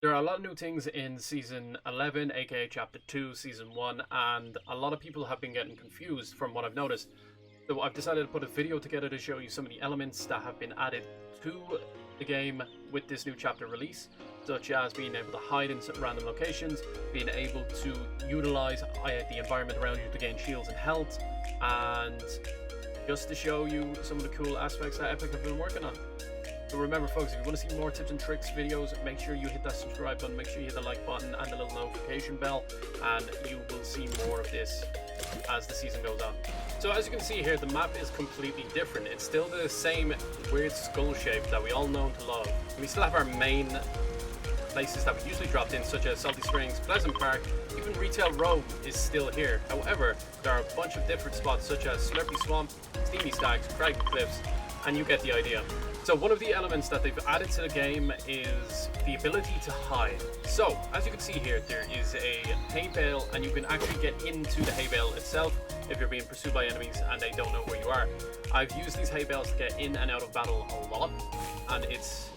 There are a lot of new things in Season 11, aka Chapter 2, Season 1, and a lot of people have been getting confused from what I've noticed. So I've decided to put a video together to show you some of the elements that have been added to the game with this new chapter release, such as being able to hide in some random locations, being able to utilize the environment around you to gain shields and health, and just to show you some of the cool aspects that Epic have been working on. So remember folks, if you want to see more tips and tricks videos, make sure you hit that subscribe button, make sure you hit the like button and the little notification bell, and you will see more of this as the season goes on. So as you can see here, the map is completely different. It's still the same weird skull shape that we all know and love. We still have our main places that we usually dropped in, such as Salty Springs, Pleasant Park, even Retail Row is still here. However, there are a bunch of different spots such as Slurpy Swamp, Steamy Stacks, Craggy Cliffs, and you get the idea. So one of the elements that they've added to the game is the ability to hide. So as you can see here, there is a hay bale, and you can actually get into the hay bale itself if you're being pursued by enemies and they don't know where you are. I've used these hay bales to get in and out of battle a lot, and it's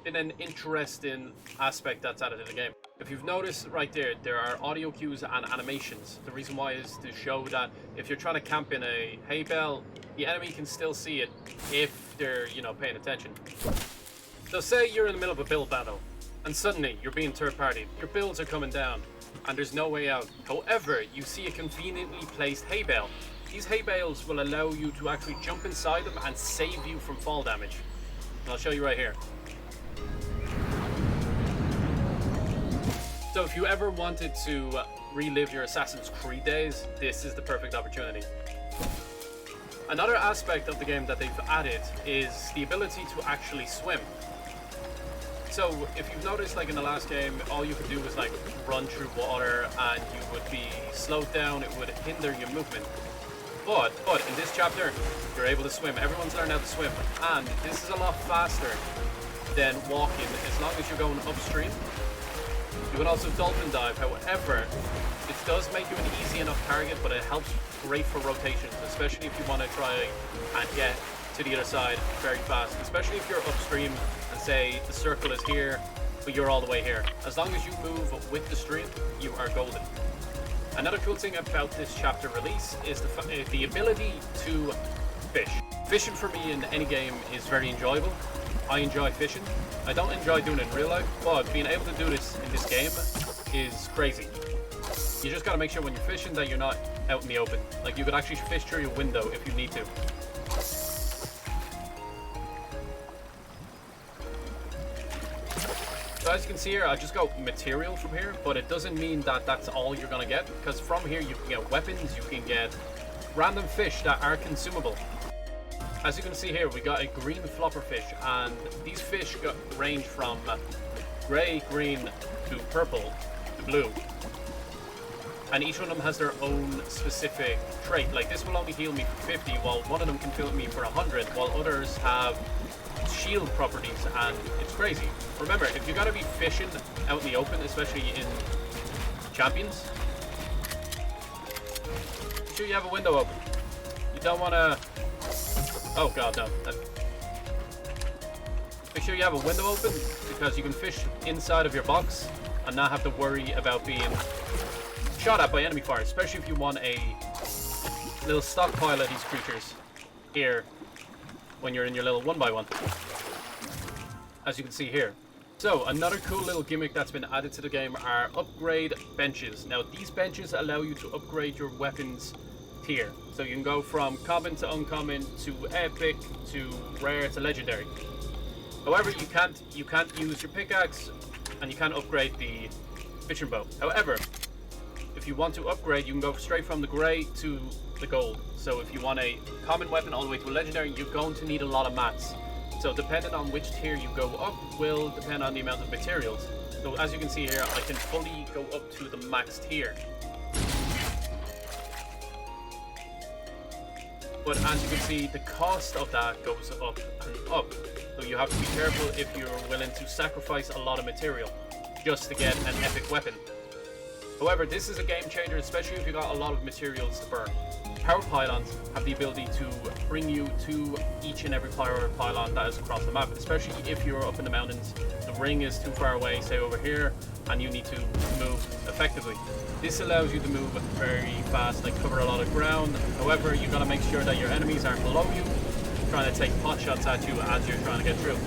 been an interesting aspect that's added to the game. If you've noticed right there are audio cues and animations. The reason why is to show that if you're trying to camp in a hay bale, the enemy can still see it if they're, paying attention. So say you're in the middle of a build battle, and suddenly you're being third-partied. Your builds are coming down, and there's no way out. However, you see a conveniently placed hay bale. These hay bales will allow you to actually jump inside them and save you from fall damage. And I'll show you right here. So if you ever wanted to relive your Assassin's Creed days, this is the perfect opportunity. Another aspect of the game that they've added is the ability to actually swim. So if you've noticed, like in the last game, all you could do was like run through water and you would be slowed down, it would hinder your movement. But in this chapter, you're able to swim. Everyone's learned how to swim, and this is a lot faster than walking as long as you're going upstream. You can also dolphin dive. However, it does make you an easy enough target, but it helps great for rotations, especially if you want to try and get to the other side very fast, especially if you're upstream and say the circle is here, but you're all the way here. As long as you move with the stream, you are golden. Another cool thing about this chapter release is the ability to fish. Fishing for me in any game is very enjoyable. I enjoy fishing. I don't enjoy doing it in real life, but being able to do this in this game is crazy. You just gotta make sure when you're fishing that you're not out in the open. Like, you could actually fish through your window if you need to. So as you can see here, I just got material from here, but it doesn't mean that that's all you're gonna get, because from here you can get weapons, you can get random fish that are consumable. As you can see here, we got a green flopper fish, and these fish range from grey, green to purple to blue. And each one of them has their own specific trait. Like, this will only heal me for 50, while one of them can heal me for 100, while others have shield properties, and it's crazy. Remember, if you're gonna be fishing out in the open, especially in champions, make sure you have a window open. You don't wanna... Oh god, no. Make sure you have a window open, because you can fish inside of your box and not have to worry about being shot at by enemy fire, especially if you want a little stockpile of these creatures here when you're in your little 1x1, as you can see here. So another cool little gimmick that's been added to the game are upgrade benches. Now these benches allow you to upgrade your weapons tier, so you can go from common to uncommon to epic to rare to legendary. However, you can't use your pickaxe, and you can't upgrade the fishing bow. However, if you want to upgrade, you can go straight from the grey to the gold. So if you want a common weapon all the way to a legendary, you're going to need a lot of mats. So depending on which tier you go up will depend on the amount of materials. So as you can see here, I can fully go up to the max tier. But as you can see, the cost of that goes up and up. So you have to be careful if you're willing to sacrifice a lot of material just to get an epic weapon. However, this is a game changer, especially if you got a lot of materials to burn. Power pylons have the ability to bring you to each and every power pylon that is across the map, especially if you're up in the mountains, the ring is too far away, say over here, and you need to move effectively. This allows you to move very fast and cover a lot of ground. However, you gotta make sure that your enemies aren't below you, trying to take pot shots at you as you're trying to get through.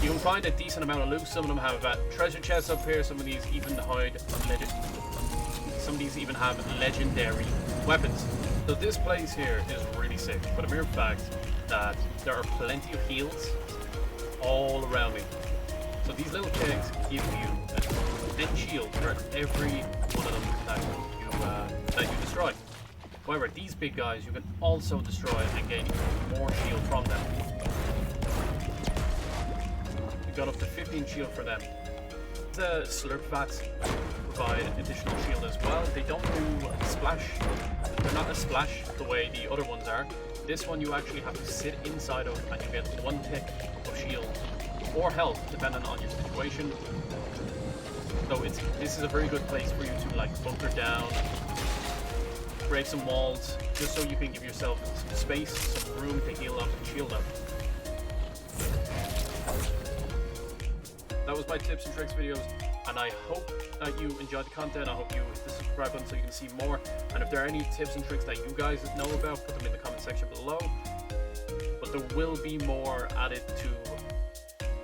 You can find a decent amount of loot. Some of them have treasure chests up here. Some of these even have legendary weapons. So this place here is really sick for the mere fact that there are plenty of heals all around me. So these little kegs give you an shield for every one of them that you destroy. However, these big guys you can also destroy and gain more shield from them. We got up to 15 shield for them. The slurp vats provide additional shield as well. They don't do splash. They're not a splash the way the other ones are. This one you actually have to sit inside of and you get 1 tick of shield or health depending on your situation. So this is a very good place for you to like bunker down, break some walls, just so you can give yourself some space, some room to heal up and shield up. That was my tips and tricks videos, and I hope that you enjoyed the content. I hope you hit the subscribe button so you can see more. And if there are any tips and tricks that you guys know about, put them in the comment section below. But there will be more added to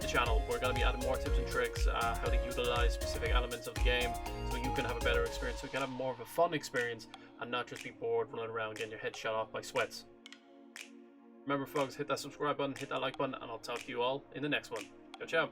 the channel. We're going to be adding more tips and tricks, how to utilize specific elements of the game so you can have a better experience, so you can have more of a fun experience and not just be bored running around getting your head shot off by sweats. Remember folks, hit that subscribe button, hit that like button, and I'll talk to you all in the next one. Ciao, ciao.